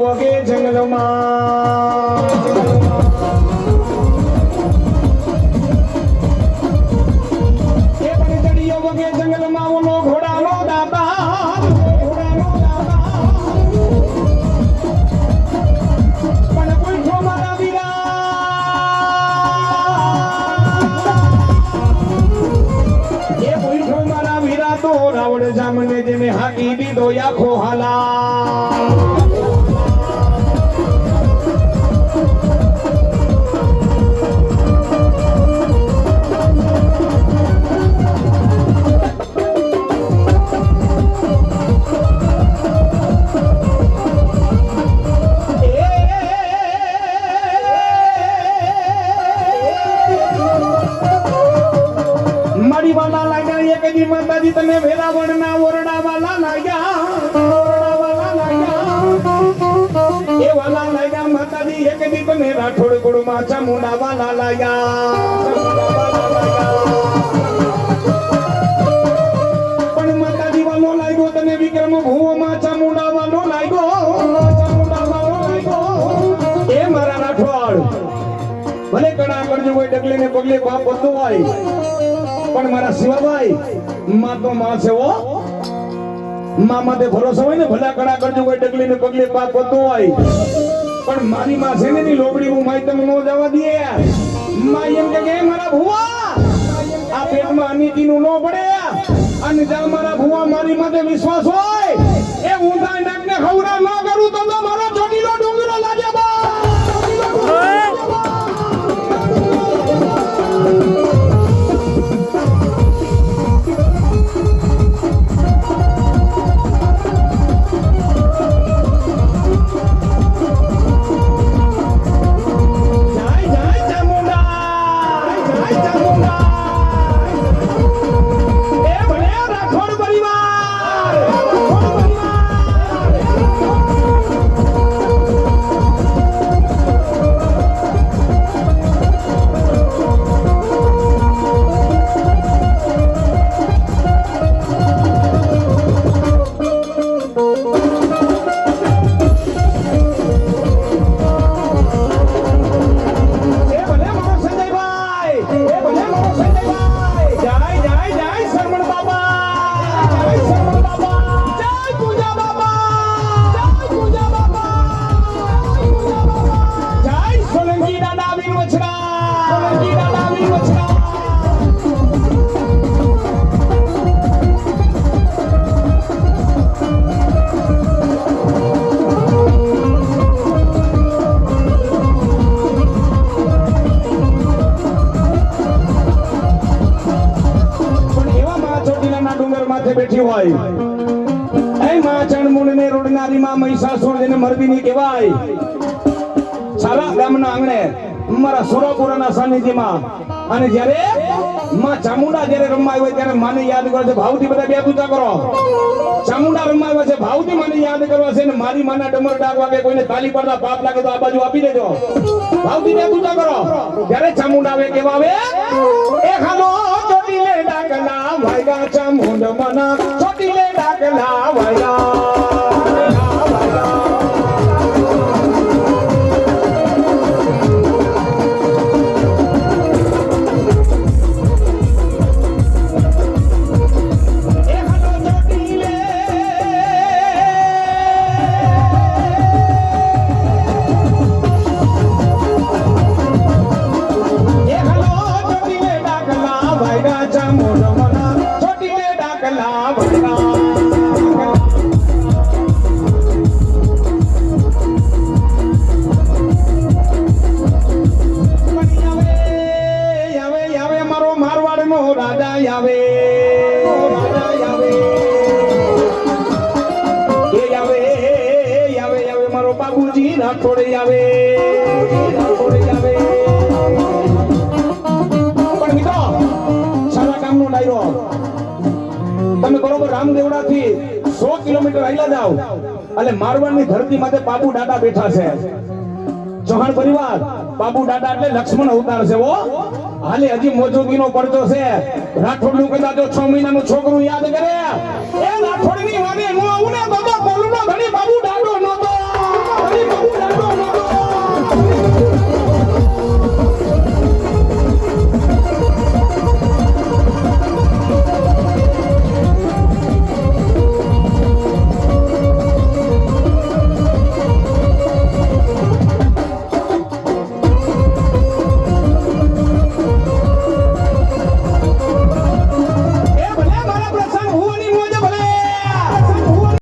વગે જંગલમાં એ પણ ચડિયો વગે જંગલમાં ઓલો ઘોડાનો દાતા પણ પૂછો મારા વીરા એ પૂછો મારા વીરા તો રાવણ જામને જેને હાકી દીધો આખો હાલા માતાજી તમે વેરાવણ ના ઓરડા વાલા લાગ્યા એ વાલા લાગ્યા માતાજી એક દી તમે રાઠોડ ગોળમાં ચામુંડા વાલા લાગ્યા પણ માતાજી વાલો લાગ્યો તને વિક્રમ ભૂવોમાં ચામુંડા વાલો લાગ્યો એ મારા રાઠોડ ભલે કણા કરજો કોઈ ડગલે ને પગલે બાપ બધો હોય પણ મારા શિવાભાઈ માં તો માં છે ઓ માં માથે ભરોસો હોય ને ભલા કણા કરજો કોઈ ડગલી ને પગલે પાપ હોતો હોય પણ મારી માં છે ને ની લોબડી હું માઈ તમે નો જવા દે માં એમ કે મારા ભુવા આ પેટમાં અનિતિ નું નો પડે અને જા મારા ભુવા મારી માથે વિશ્વાસ હોય એ ઊંધા નાકને ખવરા ન કરું તો મારો ચોટીલો ડુંગરો લાગે બા બેઠી હોય એ માં ચણમુંડ ને રોડનારી માં મહિષાસુર જેને મર્દિની કહેવાય સારા ગામના આંગણે મારા સુરપુરાના સાનિધ્યમાં અને જ્યારે માં ચામુંડા જ્યારે રમવા આવ્યો ત્યારે માને યાદ કરો છે ભાવથી બધા બે પૂજા કરો ચામુંડા રમવા આવ્યા છે ભાવથી મને યાદ કરવા છે ને મારી માના ડમર ડાક વાગે કોઈને તાલી પડતા પાપ લાગે તો આ બાજુ આપી દેજો ભાવથી બે પૂજા કરો ત્યારે ચામુંડા આવે કેવા આવે એ ખાલો ચોટીલે ડાકલા વાયગા ચામુંડ મના ચોટીલે ડાકલા વાયગા રાઠોડ આવે પણ મિત્રો સારા કામનો ડાયરો તમે બરોબર રામદેવડા થી 100 કિલોમીટર આયલા જાવ એટલે મારવાડની ધરતી માથે બાબુ દાદા બેઠા છે ચૌહાણ પરિવાર બાબુ દાદા એટલે લક્ષ્મણ અવતાર છે ઓ હાલે હજી મોજોગીનો પડતો છે રાઠોડ નું કદાચ 6 મહિનાનું છોકરું યાદ કરે એ રાઠોડ ની વાગે હું આવું ને બાબા